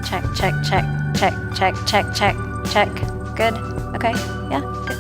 Check, check, check, check, check, check, check, check. Good. Okay. Yeah. Good.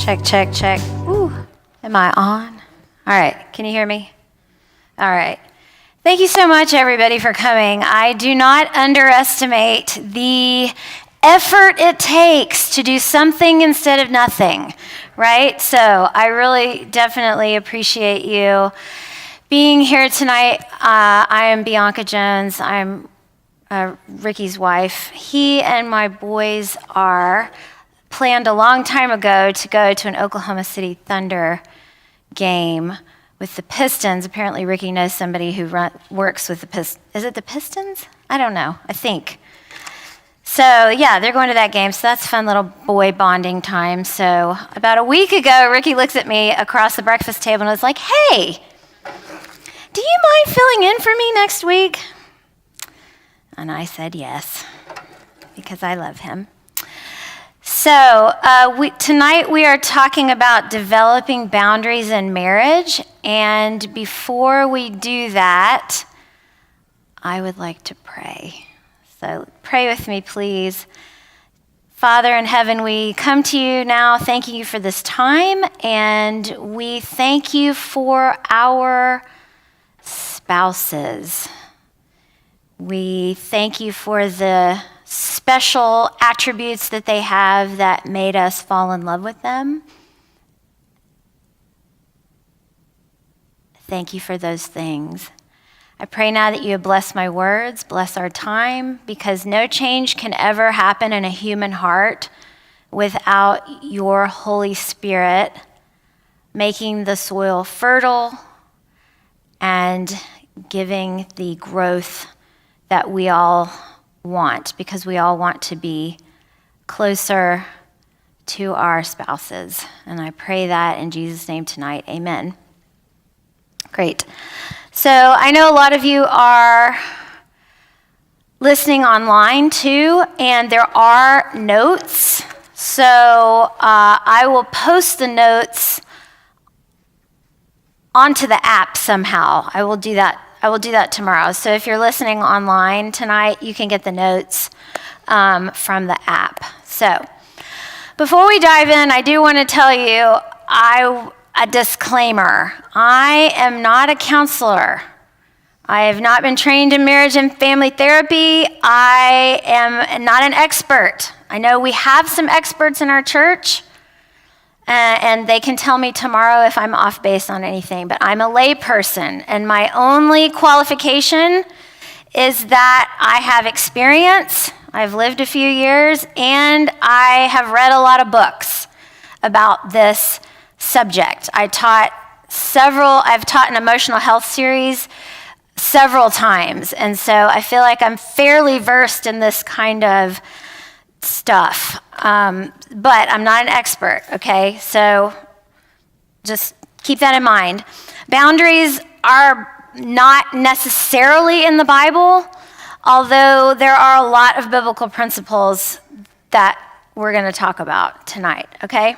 Check, check, check. Ooh, am I on? All right, can you hear me? All right. Thank you so much, everybody, for coming. I do not underestimate the effort it takes to do something instead of nothing, right? So I really definitely appreciate you being here tonight. I am Bianca Jones. I'm Ricky's wife. He and my boys are planned a long time ago to go to an Oklahoma City Thunder game with the Pistons. Apparently Ricky knows somebody who works with the Pistons. Is it the Pistons? I don't know, I think. So yeah, they're going to that game, so that's fun little boy bonding time. So about a week ago, Ricky looks at me across the breakfast table and was like, hey, do you mind filling in for me next week? And I said yes, because I love him. So tonight we are talking about developing boundaries in marriage. And before we do that, I would like to pray. So pray with me, please. Father in heaven, we come to you now thanking you for this time. And we thank you for our spouses. We thank you for the special attributes that they have that made us fall in love with them. Thank you for those things. I pray now that you bless my words, bless our time, because no change can ever happen in a human heart without your Holy Spirit making the soil fertile and giving the growth that we all want, because we all want to be closer to our spouses. And I pray that in Jesus' name tonight. Amen. Great. So I know a lot of you are listening online too, and there are notes. So I will post the notes onto the app somehow. I will do that tomorrow. So if you're listening online tonight, you can get the notes from the app. So before we dive in, I do want to tell you a disclaimer. I am not a counselor. I have not been trained in marriage and family therapy. I am not an expert. I know we have some experts in our church, and they can tell me tomorrow if I'm off base on anything, but I'm a lay person, and my only qualification is that I have experience, I've lived a few years, and I have read a lot of books about this subject. I've taught an emotional health series several times, and so I feel like I'm fairly versed in this kind of stuff, but I'm not an expert, okay? So just keep that in mind. Boundaries are not necessarily in the Bible, although there are a lot of biblical principles that we're going to talk about tonight, okay?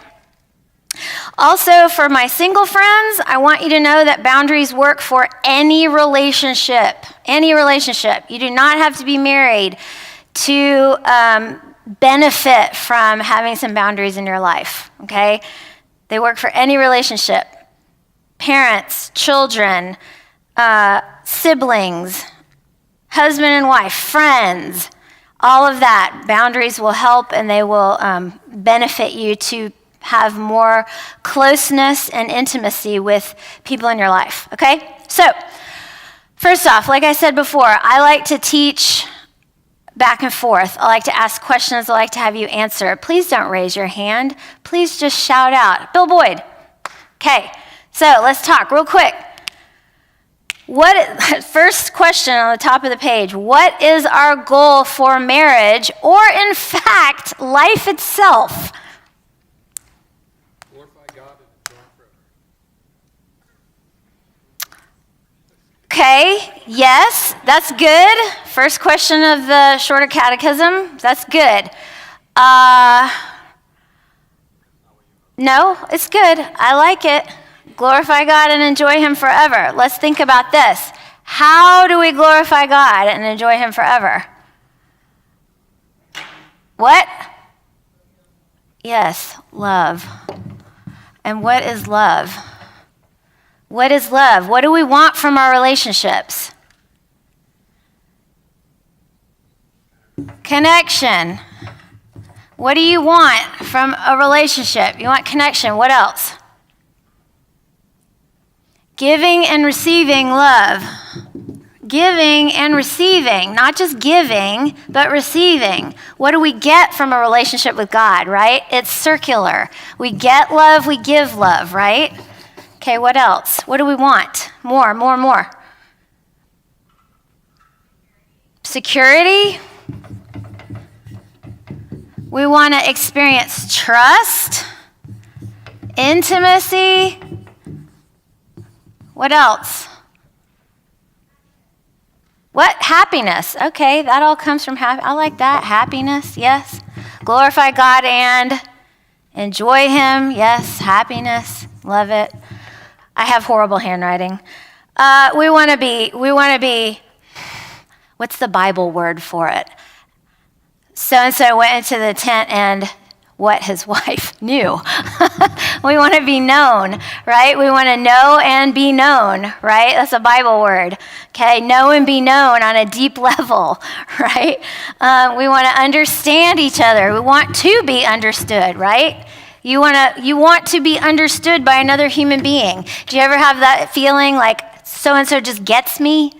Also, for my single friends, I want you to know that boundaries work for any relationship. Any relationship. You do not have to be married to benefit from having some boundaries in your life, okay? They work for any relationship. Parents, children, siblings, husband and wife, friends, all of that. Boundaries will help, and they will benefit you to have more closeness and intimacy with people in your life, okay? So, first off, like I said before, I like to teach back and forth. I like to ask questions. I like to have you answer. Please don't raise your hand. Please just shout out. Bill Boyd. Okay, so let's talk real quick. First question on the top of the page, what is our goal for marriage, or in fact, life itself? Okay, yes, that's good. First question of the shorter catechism, that's good. No, it's good. I like it. Glorify God and enjoy Him forever. Let's think about this. How do we glorify God and enjoy Him forever? What? Yes, love. And what is love? What is love? What do we want from our relationships? Connection. What do you want from a relationship? You want connection. What else? Giving and receiving love. Giving and receiving, not just giving, but receiving. What do we get from a relationship with God, right? It's circular. We get love, we give love, right? Okay, what else? What do we want? More. Security. We want to experience trust, intimacy. What else? What? Happiness. Okay, that all comes from I like that. Happiness, yes. Glorify God and enjoy Him. Yes, happiness. Love it. I have horrible handwriting. We want to be, what's the Bible word for it? So-and-so went into the tent and what his wife knew. We want to be known, right? We want to know and be known, right? That's a Bible word, okay? Know and be known on a deep level, right? We want to understand each other. We want to be understood, right? You want to be understood by another human being. Do you ever have that feeling like so-and-so just gets me?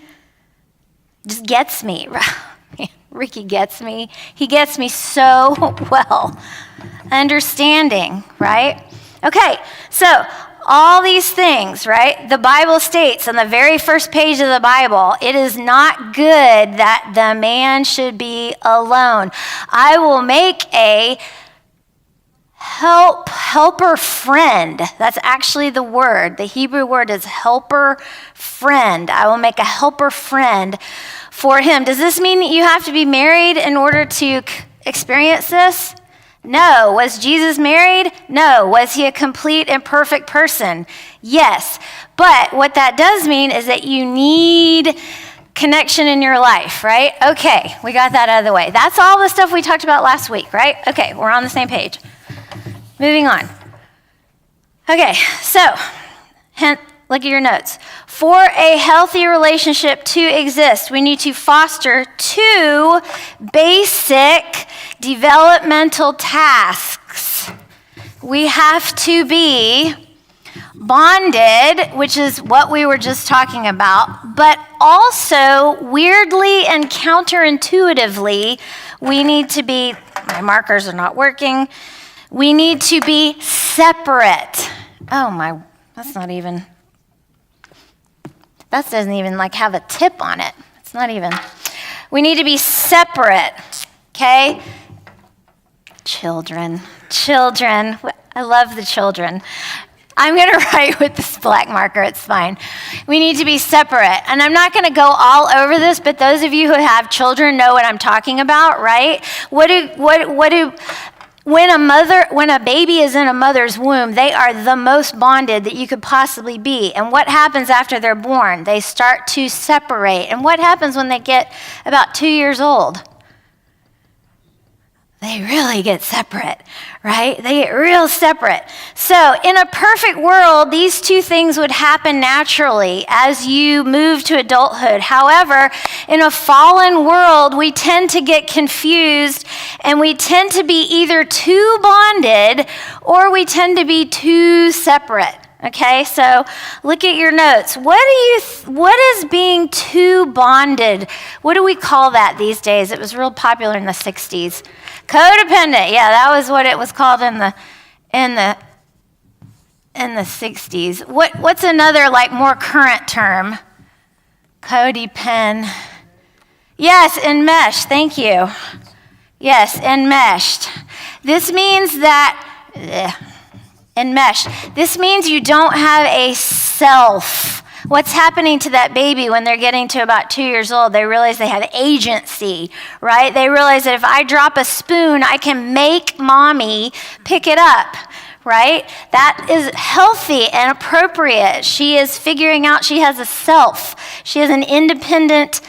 Just gets me. Ricky gets me. He gets me so well. Understanding, right? Okay, so all these things, right? The Bible states on the very first page of the Bible, it is not good that the man should be alone. I will make a helper friend. That's actually the word. The Hebrew word is helper friend. I will make a helper friend for him. Does this mean that you have to be married in order to experience this? No. Was Jesus married? No. Was he a complete and perfect person? Yes. But what that does mean is that you need connection in your life, right? Okay, we got that out of the way. That's all the stuff we talked about last week, right? Okay, we're on the same page. Moving on. Okay, so, look at your notes. For a healthy relationship to exist, we need to foster two basic developmental tasks. We have to be bonded, which is what we were just talking about, but also weirdly and counterintuitively, we need to be, my markers are not working, we need to be separate. Oh my, that doesn't even like have a tip on it. It's not even. We need to be separate, okay? Children. I love the children. I'm going to write with this black marker. It's fine. We need to be separate. And I'm not going to go all over this, but those of you who have children know what I'm talking about, right? When a baby is in a mother's womb, they are the most bonded that you could possibly be. And what happens after they're born? They start to separate. And what happens when they get about 2 years old? They really get separate, right? They get real separate. So in a perfect world, these two things would happen naturally as you move to adulthood. However, in a fallen world, we tend to get confused and we tend to be either too bonded or we tend to be too separate. Okay, so look at your notes. What is being too bonded? What do we call that these days? It was real popular in the 60s. Codependent. Yeah, that was what it was called in the 60s. What's another like more current term? Codependent. Yes, enmeshed. Thank you. Yes, enmeshed. This means that enmeshed. This means you don't have a self. What's happening to that baby when they're getting to about 2 years old? They realize they have agency, right? They realize that if I drop a spoon, I can make mommy pick it up, right? That is healthy and appropriate. She is figuring out she has a self. She is an independent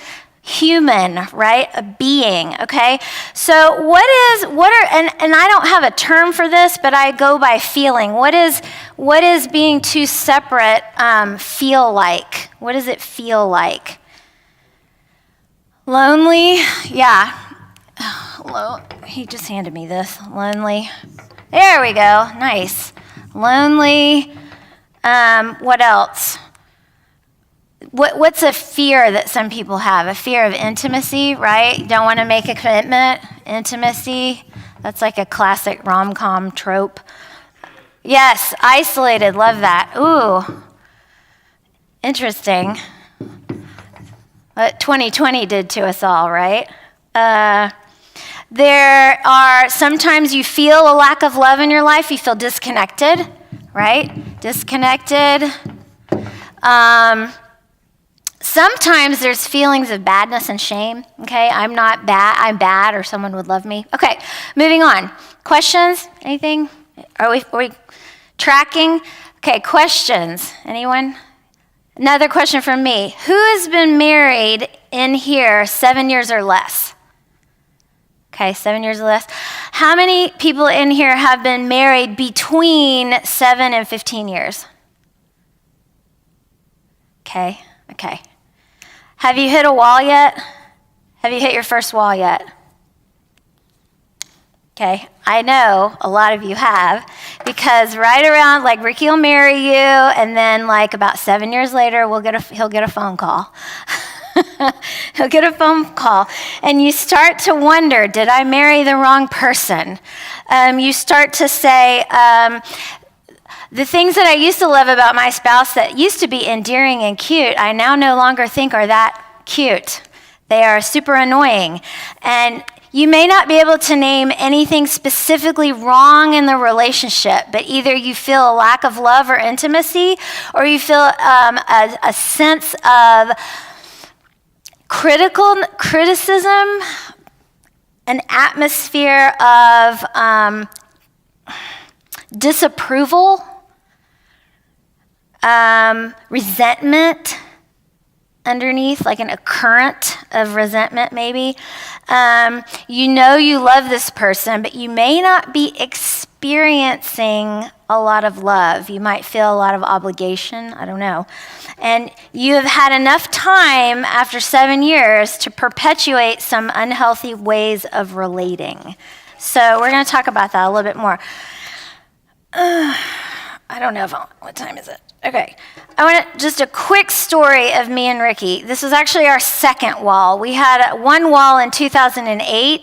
human, right? A being, okay? So and I don't have a term for this, but I go by feeling. What is being two separate feel like? What does it feel like? Lonely, yeah. He just handed me this. Lonely. There we go. Nice. Lonely. What else? What's a fear that some people have? A fear of intimacy, right? You don't want to make a commitment. Intimacy. That's like a classic rom-com trope. Yes, isolated. Love that. Ooh. Interesting. What 2020 did to us all, right? There are, sometimes you feel a lack of love in your life. You feel disconnected, right? Disconnected. Sometimes there's feelings of badness and shame, okay? I'm not bad, I'm bad, or someone would love me. Okay, moving on. Questions? Anything? Are we tracking? Okay, questions. Anyone? Another question from me. Who has been married in here 7 years or less? Okay, 7 years or less. How many people in here have been married between 7 and 15 years? Okay. Have you hit a wall yet? Have you hit your first wall yet? Okay, I know a lot of you have, because right around, like, Ricky will marry you, and then like about 7 years later, he'll get a phone call. He'll get a phone call, and you start to wonder, did I marry the wrong person? You start to say, the things that I used to love about my spouse that used to be endearing and cute, I now no longer think are that cute. They are super annoying. And you may not be able to name anything specifically wrong in the relationship, but either you feel a lack of love or intimacy, or you feel a sense of criticism, an atmosphere of disapproval, resentment underneath, like a current of resentment maybe. You know you love this person, but you may not be experiencing a lot of love. You might feel a lot of obligation, I don't know. And you have had enough time after 7 years to perpetuate some unhealthy ways of relating. So we're going to talk about that a little bit more. I don't know what time is it? Okay. I want just a quick story of me and Ricky. This was actually our second wall. We had one wall in 2008,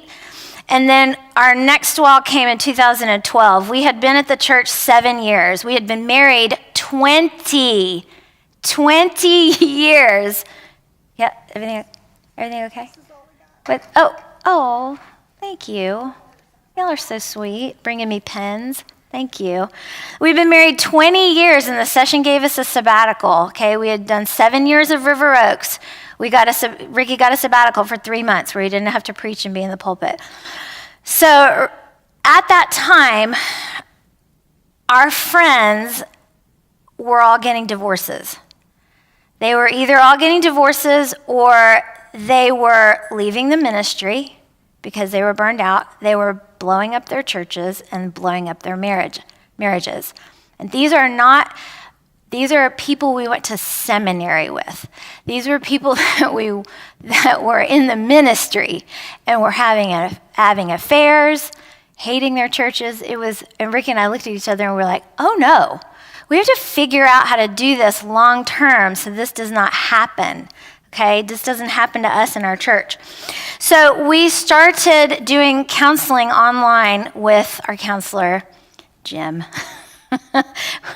and then our next wall came in 2012. We had been at the church 7 years. We had been married 20 years. Yeah, everything okay? But, oh, thank you. Y'all are so sweet, bringing me pens. Thank you. We've been married 20 years, and the session gave us a sabbatical, okay? We had done 7 years of River Oaks. Ricky got a sabbatical for 3 months where he didn't have to preach and be in the pulpit. So at that time, our friends were all getting divorces. They were either all getting divorces or they were leaving the ministry because they were burned out. They were blowing up their churches and blowing up their marriages. And these are people we went to seminary with. These were people that were in the ministry and were having affairs, hating their churches. And Ricky and I looked at each other and we were like, oh no, we have to figure out how to do this long term so this does not happen. Okay, this doesn't happen to us in our church. So we started doing counseling online with our counselor, Jim.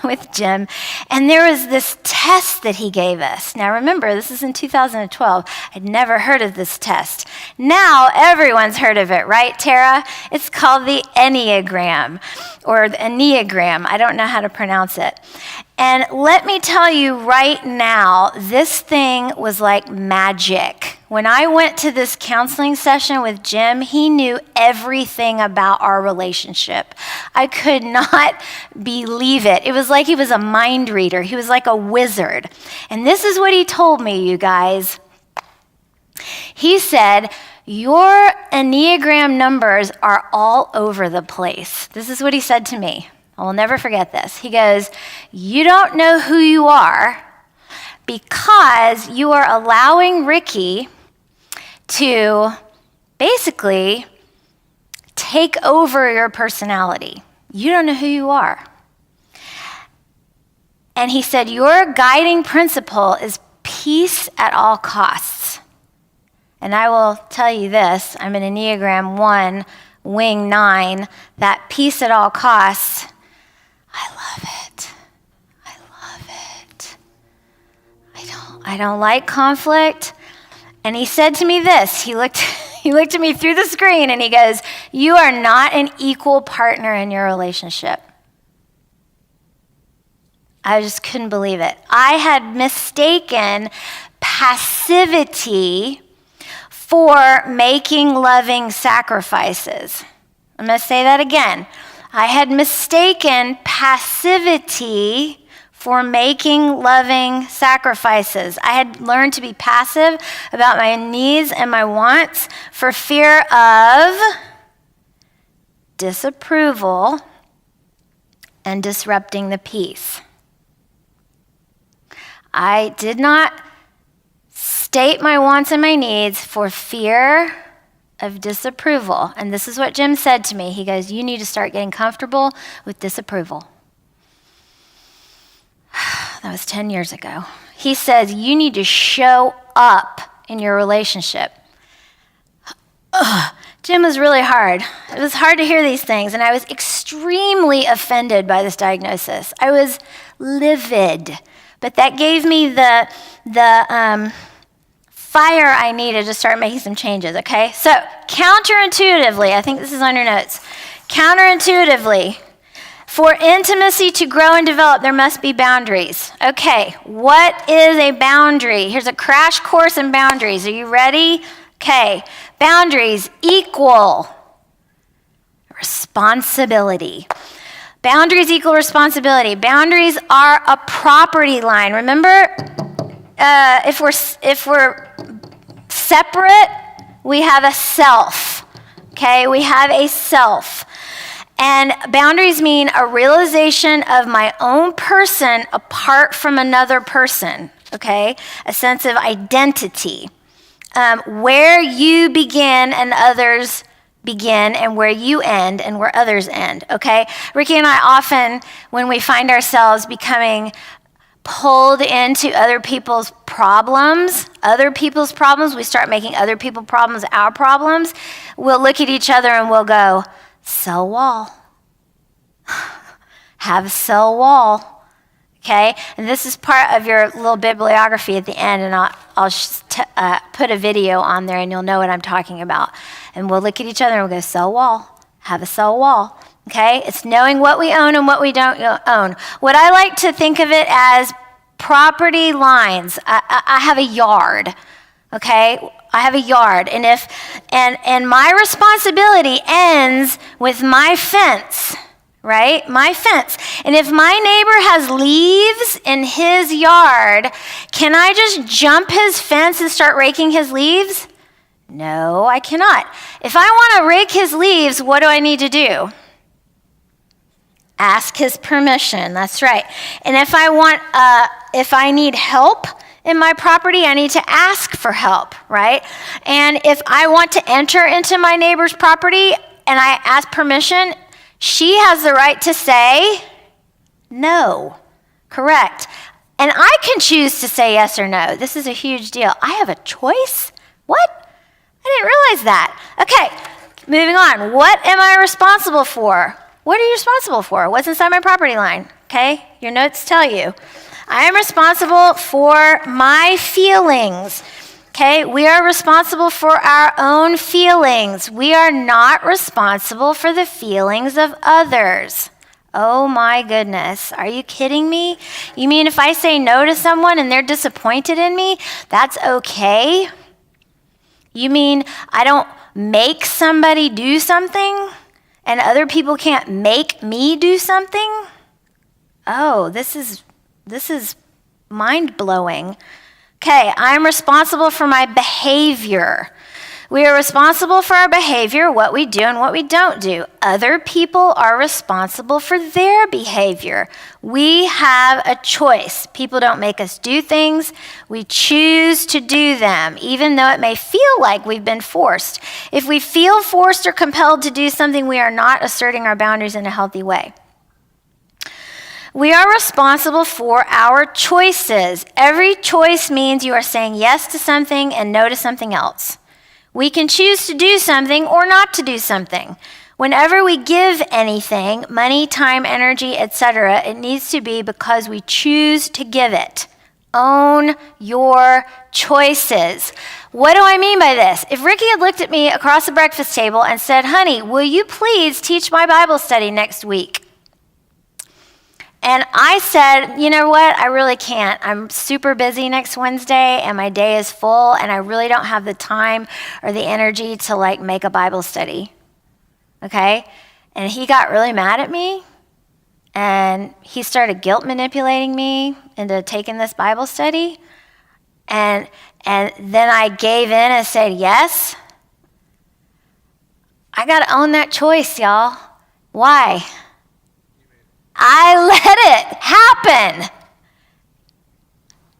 with Jim. And there was this test that he gave us. Now remember, this is in 2012. I'd never heard of this test. Now everyone's heard of it, right, Tara? It's called the Enneagram, or the Enneagram. I don't know how to pronounce it. And let me tell you right now, this thing was like magic. When I went to this counseling session with Jim, he knew everything about our relationship. I could not believe it. It was like he was a mind reader. He was like a wizard. And this is what he told me, you guys. He said, your Enneagram numbers are all over the place. This is what he said to me. I will never forget this. He goes, you don't know who you are because you are allowing Ricky to basically take over your personality. You don't know who you are. And he said, your guiding principle is peace at all costs. And I will tell you this, I'm an Enneagram 1, wing 9, that peace at all costs, I love it. I love it. I don't like conflict. And he said to me this, he looked at me through the screen and he goes, you are not an equal partner in your relationship. I just couldn't believe it. I had mistaken passivity for making loving sacrifices. I'm going to say that again. I had mistaken passivity for making loving sacrifices. I had learned to be passive about my needs and my wants for fear of disapproval and disrupting the peace. I did not state my wants and my needs for fear of disapproval. And this is what Jim said to me. He goes, you need to start getting comfortable with disapproval. That was 10 years ago. He says, you need to show up in your relationship. Jim was really hard. It was hard to hear these things, and I was extremely offended by this diagnosis. I was livid, but that gave me the fire I needed to start making some changes, okay? So counterintuitively, I think this is on your notes, counterintuitively, for intimacy to grow and develop, there must be boundaries. Okay, what is a boundary? Here's a crash course in boundaries. Are you ready? Okay, boundaries equal responsibility. Boundaries equal responsibility. Boundaries are a property line. Remember, if we're separate, we have a self. Okay, we have a self. And boundaries mean a realization of my own person apart from another person, okay? A sense of identity. Where you begin and others begin, and where you end and where others end, okay? Ricky and I often, when we find ourselves becoming pulled into other people's problems, we start making other people's problems our problems, we'll look at each other and we'll go, cell wall. Have a cell wall, okay? And this is part of your little bibliography at the end, and I'll put a video on there, and you'll know what I'm talking about. And we'll look at each other and we'll go, cell wall. Have a cell wall, okay? It's knowing what we own and what we don't own. What I like to think of it as property lines. I have a yard, okay? I have a yard, and my responsibility ends with my fence, right? My fence. And if my neighbor has leaves in his yard, can I just jump his fence and start raking his leaves? No, I cannot. If I want to rake his leaves, what do I need to do? Ask his permission. That's right. And if I need help in my property, I need to ask for help, right? And if I want to enter into my neighbor's property and I ask permission, she has the right to say no. Correct. And I can choose to say yes or no. This is a huge deal. I have a choice? What? I didn't realize that. Okay, moving on. What am I responsible for? What are you responsible for? What's inside my property line? Okay, your notes tell you. I am responsible for my feelings. Okay, we are responsible for our own feelings. We are not responsible for the feelings of others. Oh my goodness, are you kidding me? You mean if I say no to someone and they're disappointed in me, that's okay? You mean I don't make somebody do something and other people can't make me do something? Oh, this is mind-blowing. Okay, I'm responsible for my behavior. We are responsible for our behavior, what we do and what we don't do. Other people are responsible for their behavior. We have a choice. People don't make us do things. We choose to do them, even though it may feel like we've been forced. If we feel forced or compelled to do something, we are not asserting our boundaries in a healthy way. We are responsible for our choices. Every choice means you are saying yes to something and no to something else. We can choose to do something or not to do something. Whenever we give anything, money, time, energy, etc., it needs to be because we choose to give it. Own your choices. What do I mean by this? If Ricky had looked at me across the breakfast table and said, "Honey, will you please teach my Bible study next week?" And I said, "You know what? I really can't. I'm super busy next Wednesday and my day is full and I really don't have the time or the energy to make a Bible study." Okay? And he got really mad at me and he started guilt manipulating me into taking this Bible study. And then I gave in and said yes. I got to own that choice, y'all. Why? I let it happen.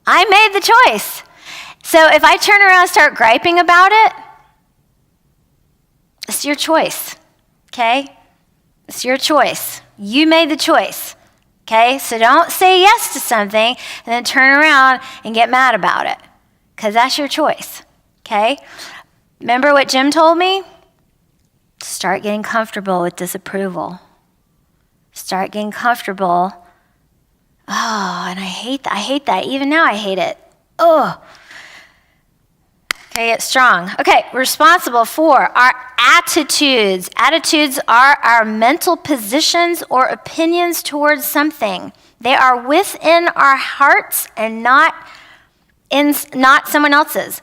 I made the choice. So if I turn around and start griping about it, it's your choice, okay? It's your choice. You made the choice, okay? So don't say yes to something and then turn around and get mad about it, because that's your choice, okay? Remember what Jim told me? Start getting comfortable with disapproval. Start getting comfortable. Oh, and I hate that. I hate that. Even now I hate it. Oh. Okay, get strong. Okay, we're responsible for our attitudes. Attitudes are our mental positions or opinions towards something. They are within our hearts and not someone else's.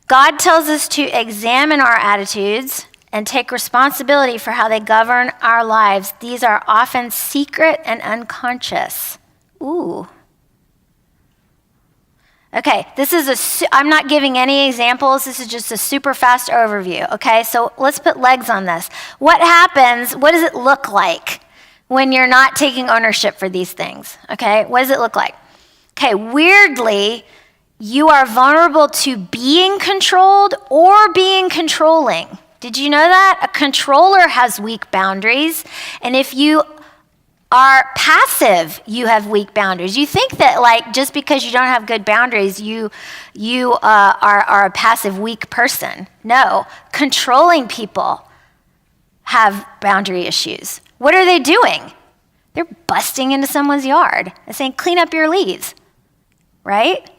God tells us to examine our attitudes and take responsibility for how they govern our lives. These are often secret and unconscious. Ooh. Okay, I'm not giving any examples. This is just a super fast overview, okay? So let's put legs on this. What happens, what does it look like when you're not taking ownership for these things, okay? What does it look like? Okay, weirdly, you are vulnerable to being controlled or being controlling. Did you know that? A controller has weak boundaries, and if you are passive, you have weak boundaries. You think that just because you don't have good boundaries, you are a passive, weak person. No, controlling people have boundary issues. What are they doing? They're busting into someone's yard and saying, "Clean up your leaves," right?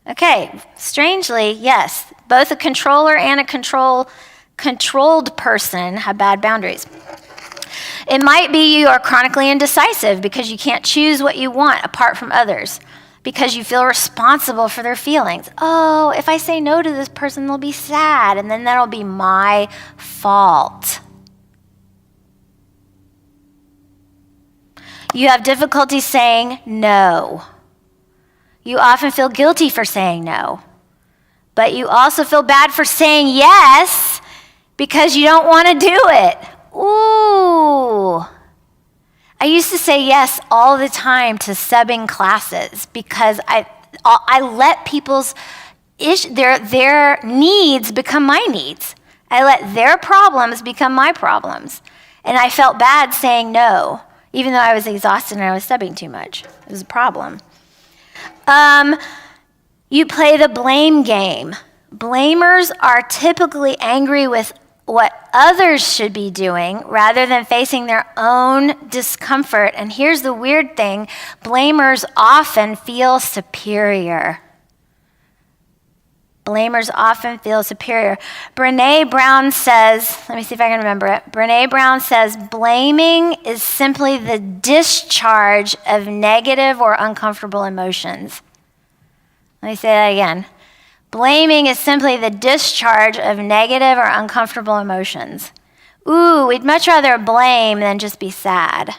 Okay, strangely, yes, both a controller and a controlled person have bad boundaries. It might be you are chronically indecisive because you can't choose what you want apart from others, because you feel responsible for their feelings. Oh, if I say no to this person, they'll be sad, and then that'll be my fault. You have difficulty saying no. You often feel guilty for saying no, but you also feel bad for saying yes because you don't want to do it. Ooh. I used to say yes all the time to subbing classes because I let people's their needs become my needs. I let their problems become my problems. And I felt bad saying no, even though I was exhausted and I was subbing too much. It was a problem. You play the blame game. Blamers are typically angry with what others should be doing rather than facing their own discomfort. And here's the weird thing, blamers often feel superior. Blamers often feel superior. Brené Brown says, let me see if I can remember it. Brené Brown says, blaming is simply the discharge of negative or uncomfortable emotions. Let me say that again. Blaming is simply the discharge of negative or uncomfortable emotions. Ooh, we'd much rather blame than just be sad.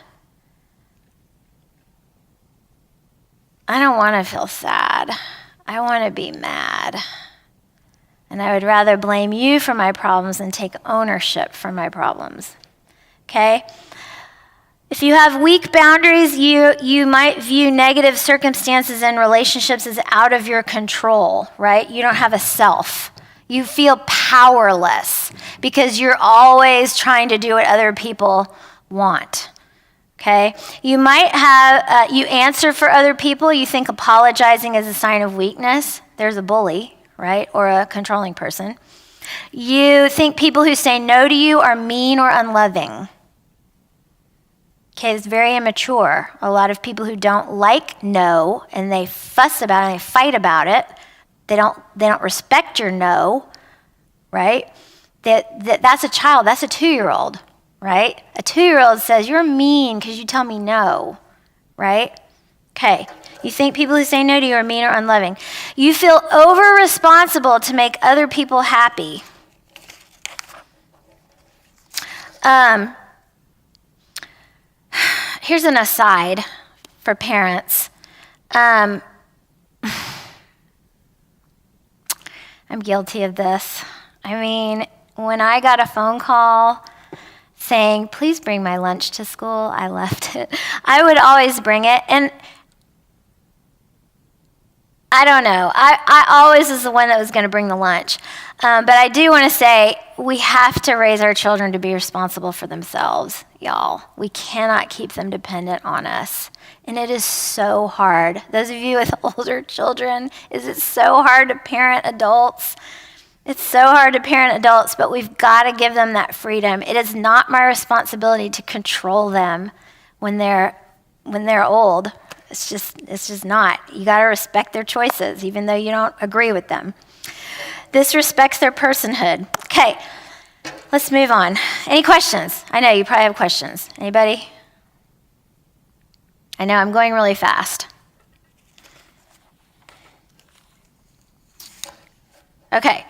I don't want to feel sad. I want to be mad. And I would rather blame you for my problems than take ownership for my problems. Okay? If you have weak boundaries, you might view negative circumstances and relationships as out of your control, right? You don't have a self. You feel powerless because you're always trying to do what other people want. Okay? You might have, you answer for other people. You think apologizing is a sign of weakness. There's a bully, right? Or a controlling person. You think people who say no to you are mean or unloving. Okay, it's very immature. A lot of people who don't like no and they fuss about it and they fight about it, they don't respect your no, right? That's a child, that's a 2-year-old, right? A 2-year-old says, you're mean because you tell me no, right? Okay, you think people who say no to you are mean or unloving. You feel over-responsible to make other people happy. Here's an aside for parents. I'm guilty of this. I mean, when I got a phone call saying, please bring my lunch to school, I left it. I would always bring it. And I don't know. I always was the one that was going to bring the lunch. But I do want to say we have to raise our children to be responsible for themselves, y'all. We cannot keep them dependent on us. And it is so hard. Those of you with older children, is it so hard to parent adults? It's so hard to parent adults, but we've got to give them that freedom. It is not my responsibility to control them when they're old. It's just not. You got to respect their choices, even though you don't agree with them. This respects their personhood. Okay, let's move on. Any questions? I know you probably have questions. Anybody? I know I'm going really fast. Okay.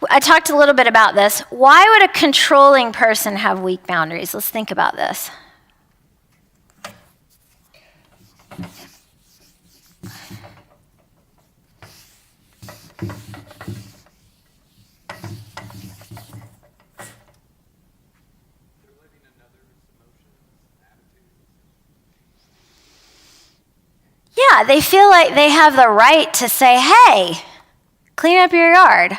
I talked a little bit about this. Why would a controlling person have weak boundaries? Let's think about this. Yeah, they feel like they have the right to say, hey, clean up your yard.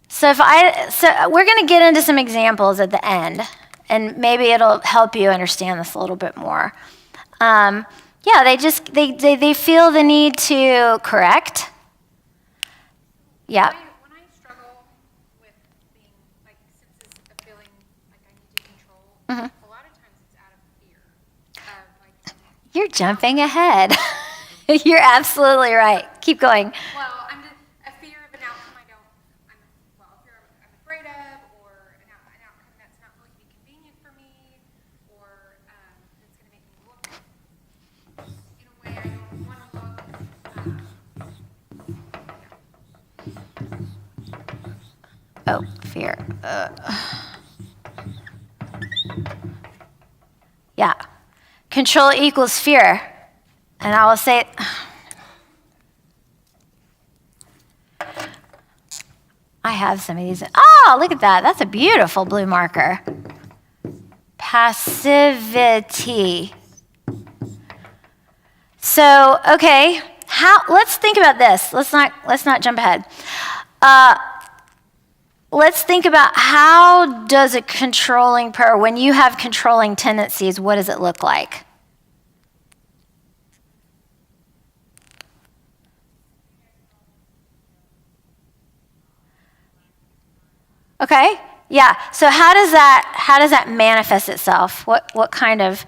So we're going to get into some examples at the end, and maybe it'll help you understand this a little bit more. Yeah, they feel the need to correct. Yeah. When I struggle with being, like, senses of feeling like I need to control, a lot of times it's out of fear. You're jumping ahead. You're absolutely right. Keep going. Well, I'm just a fear of an outcome a fear I'm afraid of, or an outcome that's not going to be convenient for me, or that's going to make me look in a way I don't want to look. Oh, fear. Yeah. Control equals fear. And I will say, I have some of these. Oh, look at that. That's a beautiful blue marker. Passivity. So, okay, let's think about this. Let's not jump ahead. Let's think about, how does a controlling person, when you have controlling tendencies, what does it look like? Okay, yeah. So how does that manifest itself? What kind of?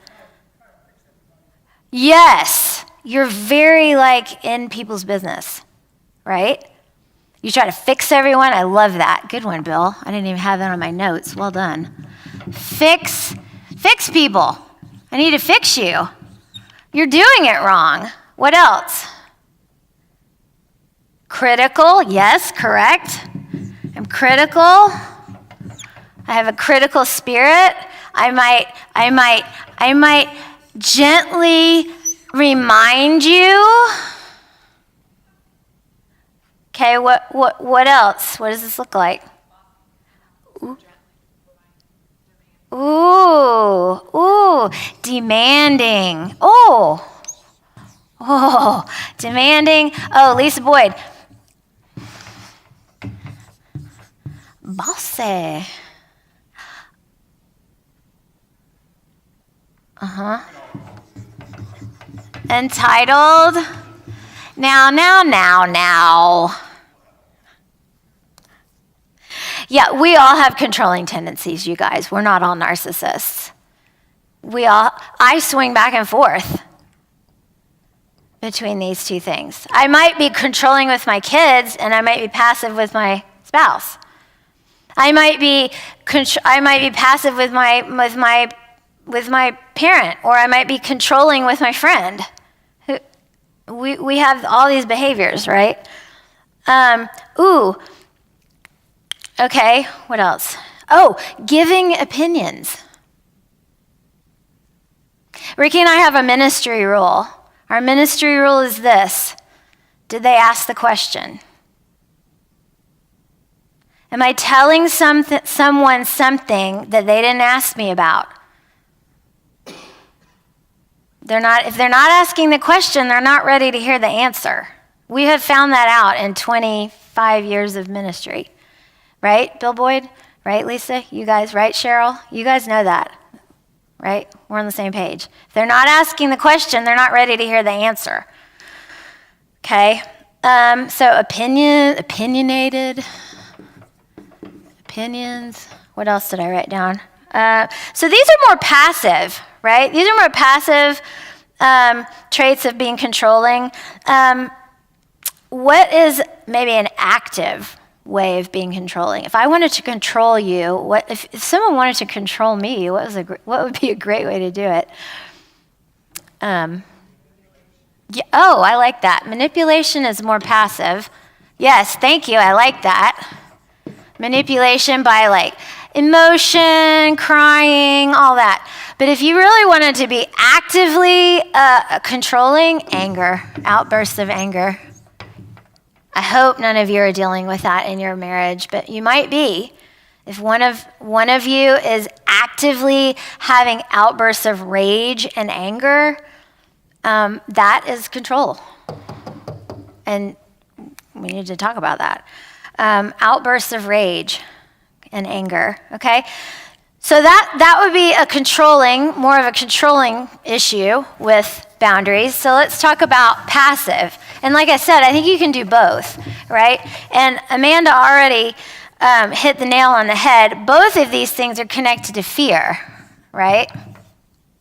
Yes, you're very in people's business, right? You try to fix everyone. I love that. Good one, Bill. I didn't even have that on my notes. Well done. Fix people. I need to fix you. You're doing it wrong. What else? Critical. Yes, correct. I'm critical. I have a critical spirit. I might gently remind you Okay, what else? What does this look like? Ooh, demanding. Demanding. Oh, Lisa Boyd. Bossy. Entitled. Now. Yeah, we all have controlling tendencies, you guys. We're not all narcissists. I swing back and forth between these two things. I might be controlling with my kids, and I might be passive with my spouse. I might be passive with my parent, or I might be controlling with my friend. We have all these behaviors, right? Okay, what else? Oh, giving opinions. Ricky and I have a ministry rule. Our ministry rule is this: did they ask the question? Am I telling someone something that they didn't ask me about? If they're not asking the question, they're not ready to hear the answer. We have found that out in 25 years of ministry. Right, Bill Boyd? Right, Lisa? You guys, right, Cheryl? You guys know that, right? We're on the same page. If they're not asking the question, they're not ready to hear the answer. Okay? So opinionated, opinions. What else did I write down? So these are more passive, right? These are more passive traits of being controlling. What is maybe an active way of being controlling? If I wanted to control you, if someone wanted to control me, what would be a great way to do it? I like that. Manipulation is more passive. Yes, thank you. I like that. Manipulation by like emotion, crying, all that. But if you really wanted to be actively controlling, anger, outbursts of anger. I hope none of you are dealing with that in your marriage, but you might be. If one of you is actively having outbursts of rage and anger, that is control. And we need to talk about that. Outbursts of rage and anger, okay? So that would be more of a controlling issue with boundaries. So let's talk about passive. And like I said, I think you can do both, right? And Amanda already hit the nail on the head. Both of these things are connected to fear, right?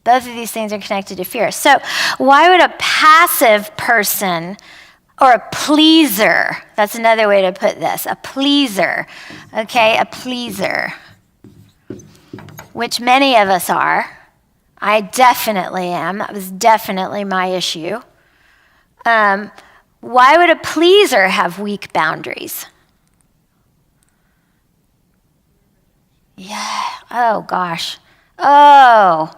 Both of these things are connected to fear. So why would a passive person or a pleaser, that's another way to put this, a pleaser, okay, a pleaser, which many of us are. I definitely am. That was definitely my issue. Why would a pleaser have weak boundaries? Yeah. Oh, gosh. Oh,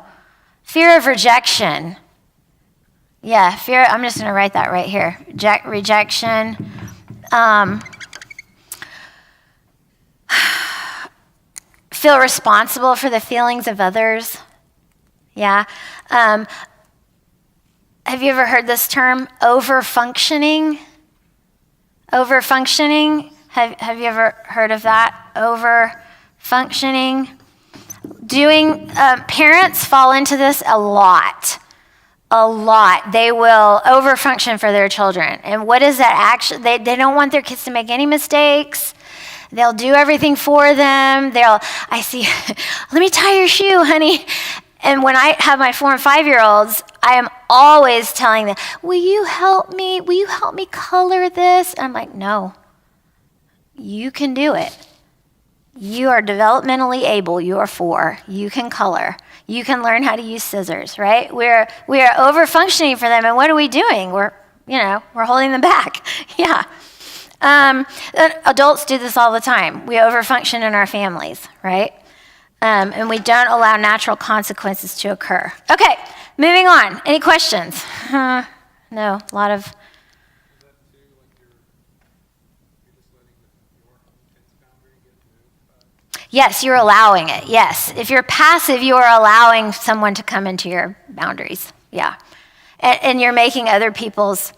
fear of rejection. Yeah, fear. I'm just going to write that right here. Rejection. Feel responsible for the feelings of others. Yeah. Have you ever heard this term, over-functioning? Over-functioning? Have you ever heard of that? Over-functioning? Parents fall into this a lot. A lot. They will over-function for their children. And what is that action? They don't want their kids to make any mistakes. They'll do everything for them. Let me tie your shoe, honey. And when I have my 4 and 5-year-olds, I am always telling them, will you help me? Will you help me color this? And I'm like, no, you can do it. You are developmentally able. You are 4. You can color. You can learn how to use scissors, right? We are over functioning for them. And what are we doing? We're holding them back. Yeah. Adults do this all the time. We over function in our families, right? And we don't allow natural consequences to occur. Okay, moving on. Any questions? No, a lot of... Yes, you're allowing it. Yes. If you're passive, you are allowing someone to come into your boundaries. Yeah. And you're making other people's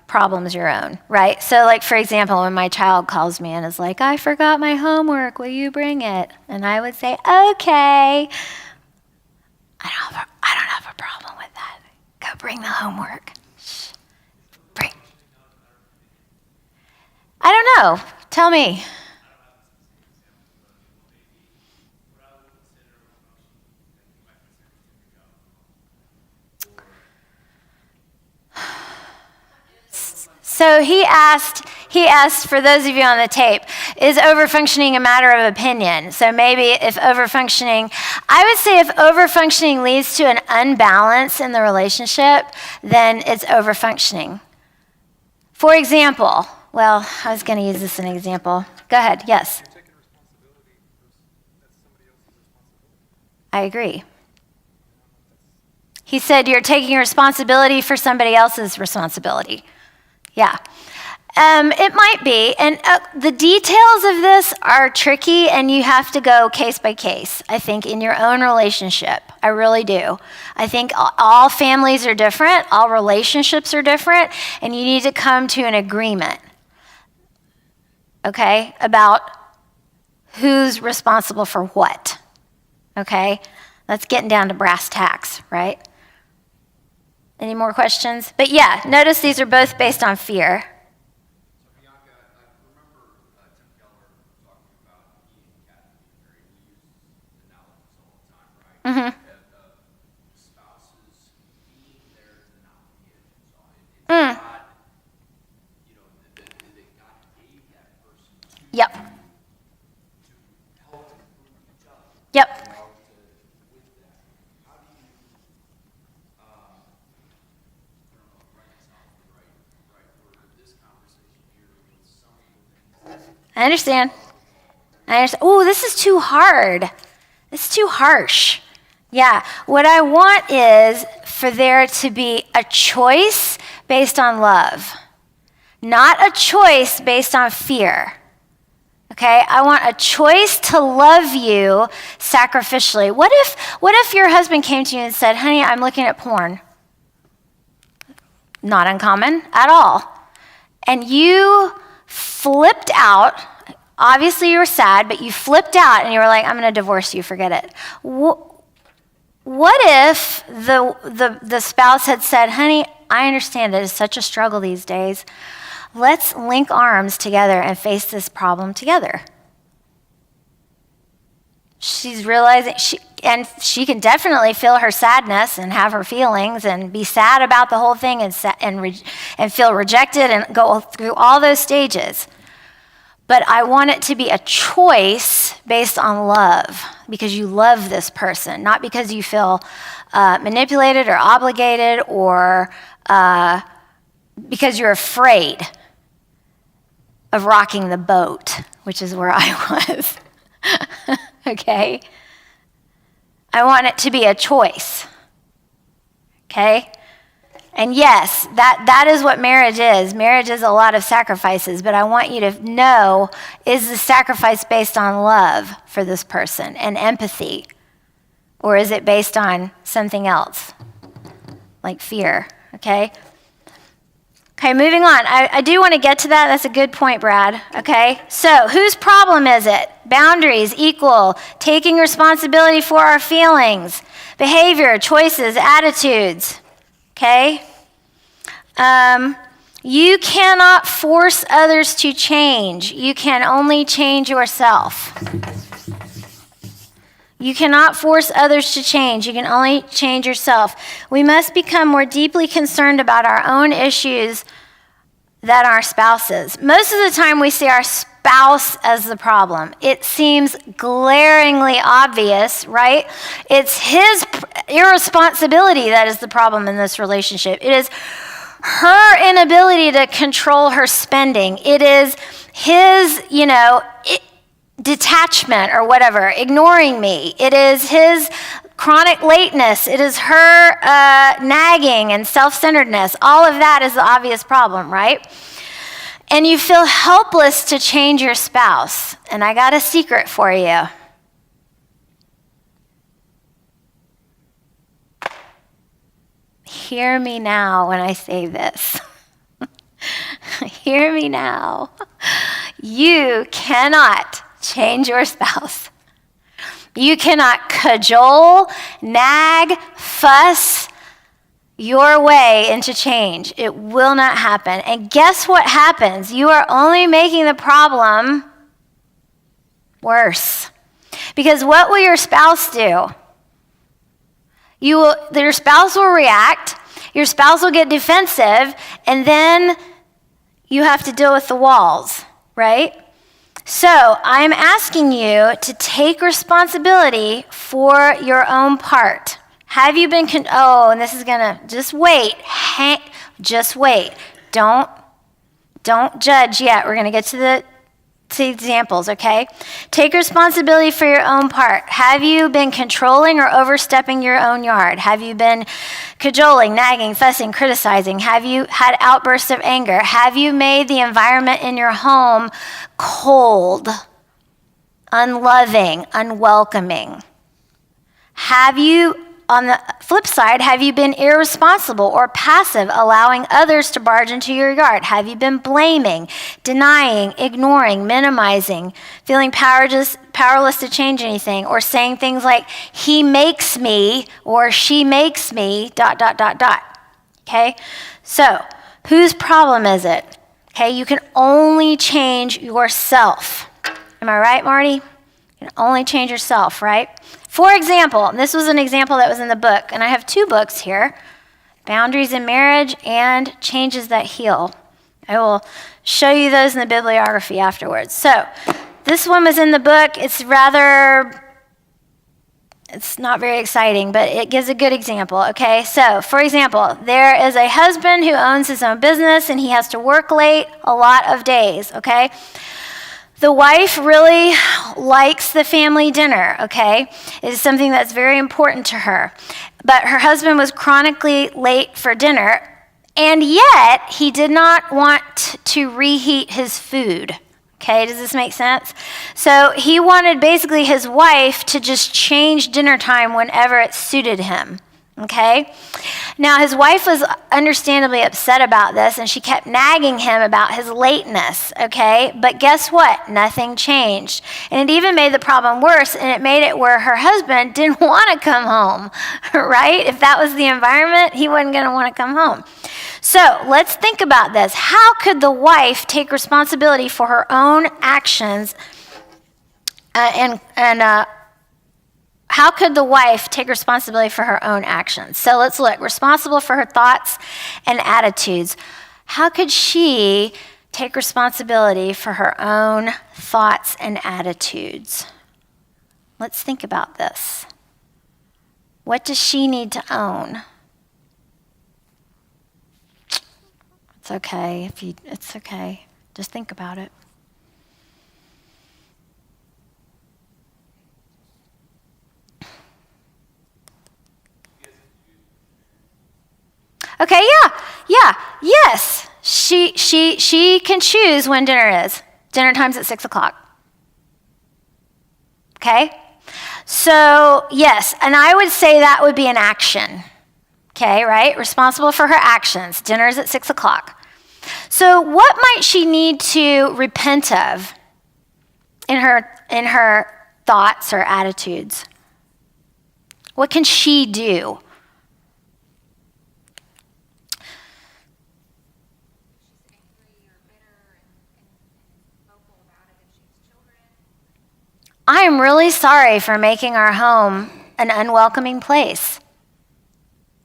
problems your own, right? So, like, for example, when my child calls me and is like, I forgot my homework, will you bring it? And I would say, okay. I don't have a problem with that. Go bring the homework. Shh. Bring. I don't know. Tell me. So he asked for those of you on the tape, is overfunctioning a matter of opinion? So maybe if overfunctioning, I would say if overfunctioning leads to an unbalance in the relationship, then it's overfunctioning. For example, well, I was going to use this as an example. Go ahead, yes. You're taking responsibility that's somebody else's responsibility. I agree. He said you're taking responsibility for somebody else's responsibility. Yeah. It might be. And the details of this are tricky, and you have to go case by case, I think, in your own relationship. I really do. I think all families are different, all relationships are different, and you need to come to an agreement, okay, about who's responsible for what, okay? That's getting down to brass tacks, right? Any more questions? But yeah, notice these are both based on fear. So Bianca, I remember Tim Keller talking about he and Kathy being married. We use analogies all the time, right? Mm-hmm. Spouses being there to not be it. So it's God, that God gave that person to Yep. help improve each other. Yep. With that. How do you, reconcile the right word of this conversation here with some of the things that I understand. Oh, this is too hard. This is too harsh. Yeah. What I want is for there to be a choice based on love, not a choice based on fear. Okay? I want a choice to love you sacrificially. What if your husband came to you and said, honey, I'm looking at porn? Not uncommon at all. And you flipped out. Obviously, you were sad, but you flipped out and you were like, I'm going to divorce you, forget it. What if the spouse had said, honey, I understand it is such a struggle these days. Let's link arms together and face this problem together. She's realizing she can definitely feel her sadness and have her feelings and be sad about the whole thing and feel rejected and go through all those stages. But I want it to be a choice based on love, because you love this person, not because you feel manipulated or obligated or because you're afraid of rocking the boat, which is where I was. Okay? I want it to be a choice. Okay? And yes, that is what marriage is. Marriage is a lot of sacrifices, but I want you to know, is the sacrifice based on love for this person and empathy? Or is it based on something else, like fear? Okay? Okay, moving on. I do want to get to that. That's a good point, Brad. Okay? So, whose problem is it? Boundaries equal taking responsibility for our feelings, behavior, choices, attitudes. Okay? You cannot force others to change. You can only change yourself. You cannot force others to change. You can only change yourself. We must become more deeply concerned about our own issues than our spouses. Most of the time we see our spouse as the problem. It seems glaringly obvious, right? It's his irresponsibility that is the problem in this relationship. It is her inability to control her spending. It is his, detachment or whatever, ignoring me. It is his chronic lateness. It is her nagging and self-centeredness. All of that is the obvious problem, right? and you feel helpless to change your spouse. And I got a secret for you. Hear me now when I say this. Hear me now. You cannot change your spouse. You cannot cajole, nag, fuss your way into change. It will not happen. And guess what happens? You are only making the problem worse. Because what will your spouse do? Your spouse will react, your spouse will get defensive, and then you have to deal with the walls, right? So I'm asking you to take responsibility for your own part. Have you been, and this is gonna, just wait, just wait. Don't judge yet. We're gonna get to the examples, okay? Take responsibility for your own part. Have you been controlling or overstepping your own yard? Have you been cajoling, nagging, fussing, criticizing? Have you had outbursts of anger? Have you made the environment in your home cold, unloving, unwelcoming? Have you, on the flip side, have you been irresponsible or passive, allowing others to barge into your yard? Have you been blaming, denying, ignoring, minimizing, feeling powerless to change anything, or saying things like, he makes me, or she makes me, ... Okay? So, whose problem is it? Okay, you can only change yourself. Am I right, Marty? You can only change yourself, right? For example, this was an example that was in the book, and I have 2 books here, Boundaries in Marriage and Changes That Heal. I will show you those in the bibliography afterwards. So this one was in the book. It's not very exciting, but it gives a good example, okay? So, for example, there is a husband who owns his own business, and he has to work late a lot of days, okay? The wife really likes the family dinner, okay? It is something that's very important to her. But her husband was chronically late for dinner, and yet he did not want to reheat his food. Okay, does this make sense? So he wanted basically his wife to just change dinner time whenever it suited him. Okay? Now, his wife was understandably upset about this, and she kept nagging him about his lateness, okay? But guess what? Nothing changed. And it even made the problem worse, and it made it where her husband didn't want to come home, right? If that was the environment, he wasn't going to want to come home. So let's think about this. How could the wife take responsibility for her own actions how could the wife take responsibility for her own actions? So let's look. Responsible for her thoughts and attitudes. How could she take responsibility for her own thoughts and attitudes? Let's think about this. What does she need to own? It's okay. It's okay. Just think about it. Okay, yes. She can choose when dinner is. Dinner time's at 6 o'clock. Okay? So, yes, and I would say that would be an action. Okay, right? Responsible for her actions. Dinner's at 6 o'clock. So, what might she need to repent of in her thoughts or attitudes? What can she do? I am really sorry for making our home an unwelcoming place.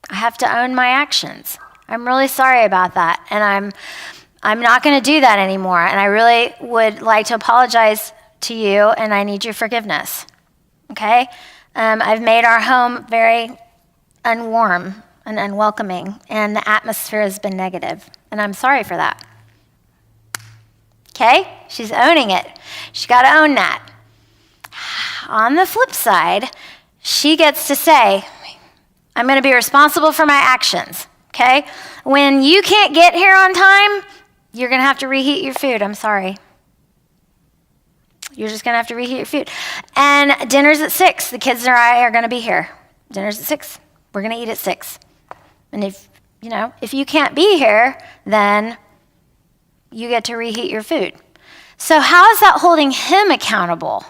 I have to own my actions. I'm really sorry about that, and I'm not going to do that anymore, and I really would like to apologize to you, and I need your forgiveness, okay? I've made our home very unwarm and unwelcoming, and the atmosphere has been negative, and I'm sorry for that. Okay? She's owning it. She's got to own that. On the flip side, she gets to say, I'm going to be responsible for my actions, okay? When you can't get here on time, You're going to have to reheat your food. I'm sorry. You're just going to have to reheat your food. And dinner's at 6. The kids and I are going to be here. Dinner's at 6. We're going to eat at 6. And if you can't be here, then you get to reheat your food. So how is that holding him accountable?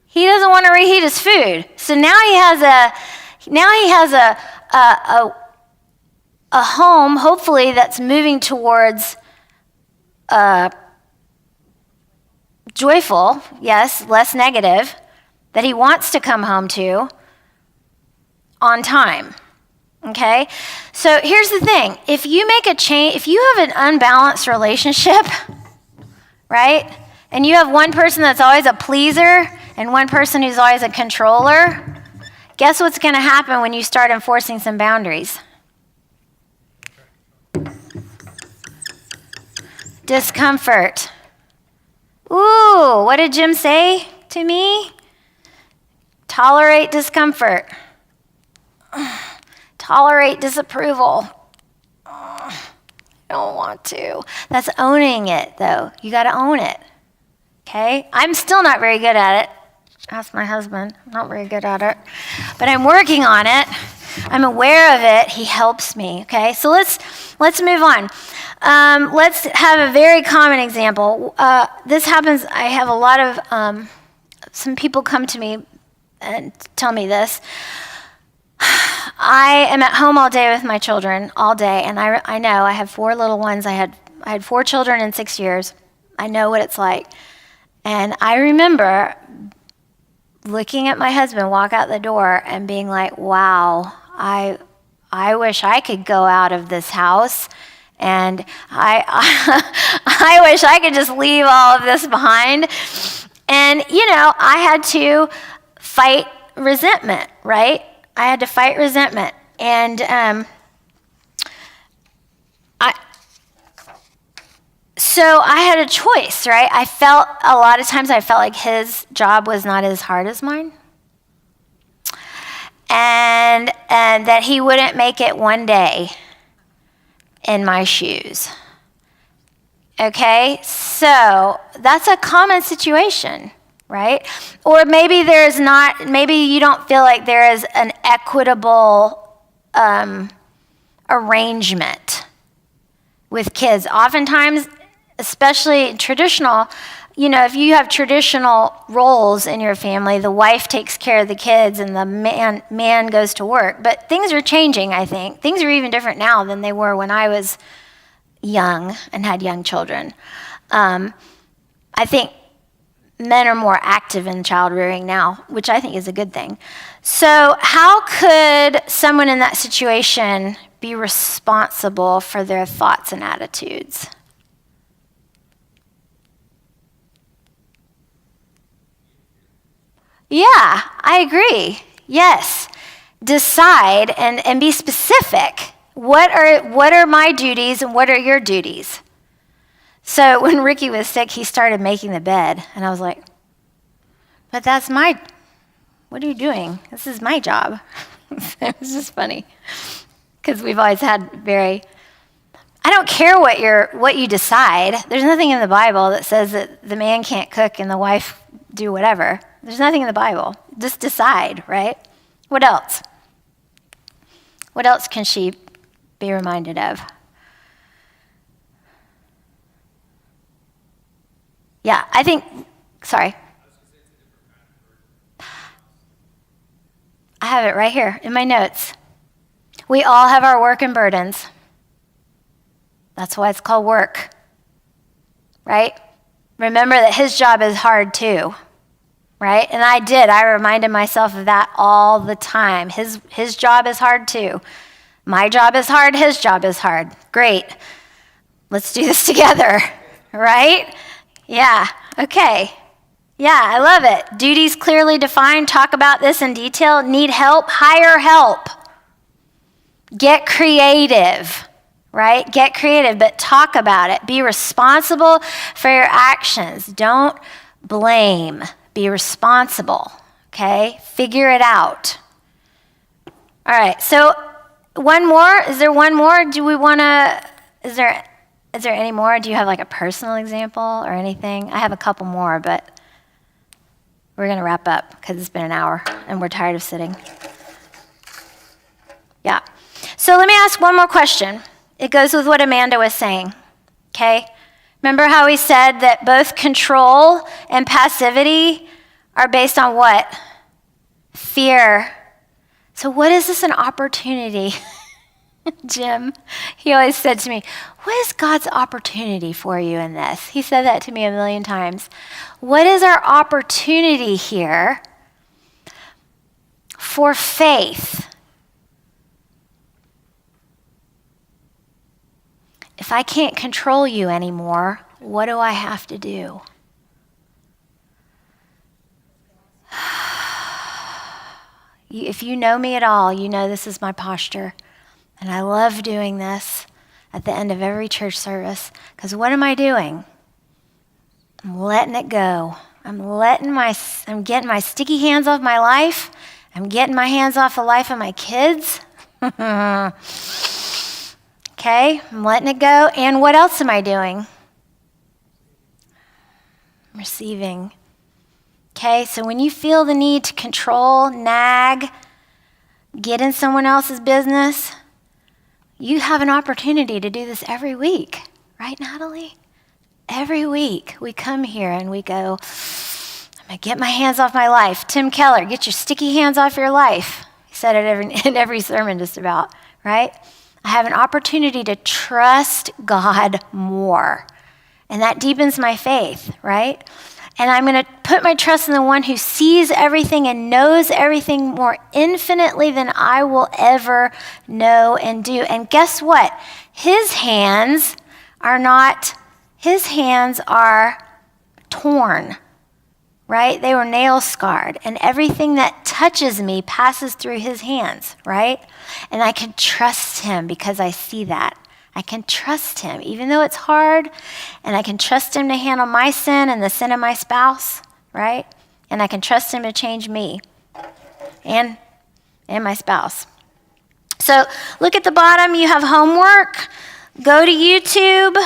He doesn't want to reheat his food. So now he has a home, hopefully, that's moving towards joyful, yes, less negative, that he wants to come home to on time. Okay? So here's the thing. If you make a change, if you have an unbalanced relationship, right? And you have one person that's always a pleaser and one person who's always a controller, guess what's going to happen when you start enforcing some boundaries? Discomfort. Ooh, what did Jim say to me? Tolerate discomfort. Tolerate disapproval. I don't want to. That's owning it, though. You got to own it. Okay? I'm still not very good at it. Ask my husband. I'm not very good at it. But I'm working on it. I'm aware of it. He helps me. Okay? So let's move on. Let's have a very common example. This happens. I have a lot of some people come to me and tell me this. I am at home all day with my children, all day, and I know I have 4 little ones. I had 4 children in 6 years. I know what it's like. And I remember looking at my husband walk out the door and being like, wow, I wish I could go out of this house, and I wish I could just leave all of this behind. And, I had to fight resentment, right? I had to fight resentment. And so I had a choice, right? A lot of times I felt like his job was not as hard as mine. And that he wouldn't make it one day in my shoes. Okay? So that's a common situation, right? Or maybe maybe you don't feel like there is an equitable arrangement with kids. Oftentimes, especially traditional, if you have traditional roles in your family, the wife takes care of the kids and the man goes to work. But things are changing, I think. Things are even different now than they were when I was young and had young children. I think men are more active in child rearing now, which I think is a good thing. So how could someone in that situation be responsible for their thoughts and attitudes? Yeah, I agree. Yes. Decide and be specific. What are my duties and what are your duties? So when Ricky was sick, he started making the bed. And I was like, but what are you doing? This is my job. It was just funny. Because we've always had I don't care what you decide. There's nothing in the Bible that says that the man can't cook and the wife do whatever. There's nothing in the Bible. Just decide, right? What else? What else can she be reminded of? Yeah, sorry. I have it right here in my notes. We all have our work and burdens. That's why it's called work, right? Remember that his job is hard too, right? And I reminded myself of that all the time. His job is hard too. My job is hard, his job is hard. Great. Let's do this together, right? Yeah, okay. Yeah, I love it. Duties clearly defined. Talk about this in detail. Need help? Hire help. Get creative, right? Get creative, but talk about it. Be responsible for your actions. Don't blame. Be responsible, okay? Figure it out. All right, so One more? Is there one more? Do we want to, is there any more? Do you have like a personal example or anything? I have a couple more, but we're going to wrap up because it's been an hour and we're tired of sitting. Yeah. So let me ask one more question. It goes with what Amanda was saying, okay? Remember how we said that both control and passivity are based on what? Fear. So what is this an opportunity? Jim, he always said to me, what is God's opportunity for you in this? He said that to me a million times. What is our opportunity here for faith? If I can't control you anymore, what do I have to do? If you know me at all, you know this is my posture. And I love doing this at the end of every church service. Because what am I doing? I'm letting it go. I'm getting my sticky hands off my life. I'm getting my hands off the life of my kids. Okay, I'm letting it go. And what else am I doing? I'm receiving. Okay, so when you feel the need to control, nag, get in someone else's business, you have an opportunity to do this every week. Right, Natalie? Every week we come here and we go, I'm going to get my hands off my life. Tim Keller, get your sticky hands off your life. He said it in every sermon just about, right? I have an opportunity to trust God more. And that deepens my faith, right? And I'm going to put my trust in the one who sees everything and knows everything more infinitely than I will ever know and do. And guess what? His hands are torn, right? They were nail scarred. And everything that touches me passes through his hands, right? And I can trust him because I see that. I can trust him, even though it's hard, and I can trust him to handle my sin and the sin of my spouse, right? And I can trust him to change me and my spouse. So look at the bottom. You have homework. Go to YouTube,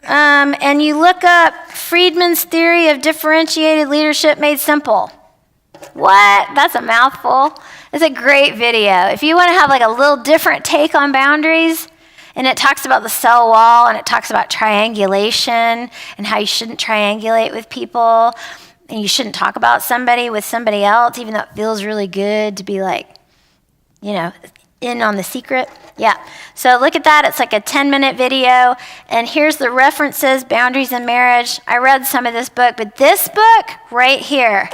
and you look up Friedman's theory of differentiated leadership made simple. What? That's a mouthful. It's a great video. If you want to have like a little different take on boundaries, and it talks about the cell wall, and it talks about triangulation and how you shouldn't triangulate with people, and you shouldn't talk about somebody with somebody else, even though it feels really good to be like, in on the secret. Yeah. So look at that. It's like a 10-minute video. And here's the references, Boundaries in Marriage. I read some of this book, but this book right here,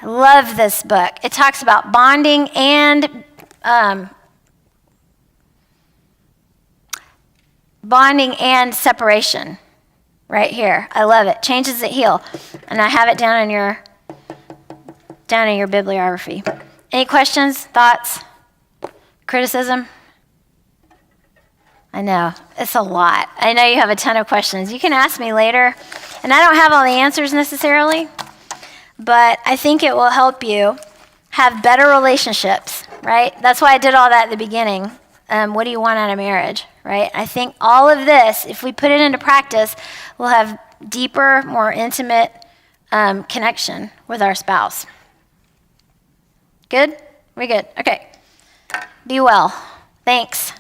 I love this book. It talks about bonding and separation right here. I love it. Changes that heal. And I have it down in your bibliography. Any questions, thoughts, criticism? I know, it's a lot. I know you have a ton of questions. You can ask me later. And I don't have all the answers necessarily, but I think it will help you have better relationships, right? That's why I did all that at the beginning. What do you want out of marriage, right? I think all of this, if we put it into practice, we'll have deeper, more intimate connection with our spouse. Good? We good? Okay. Be well. Thanks.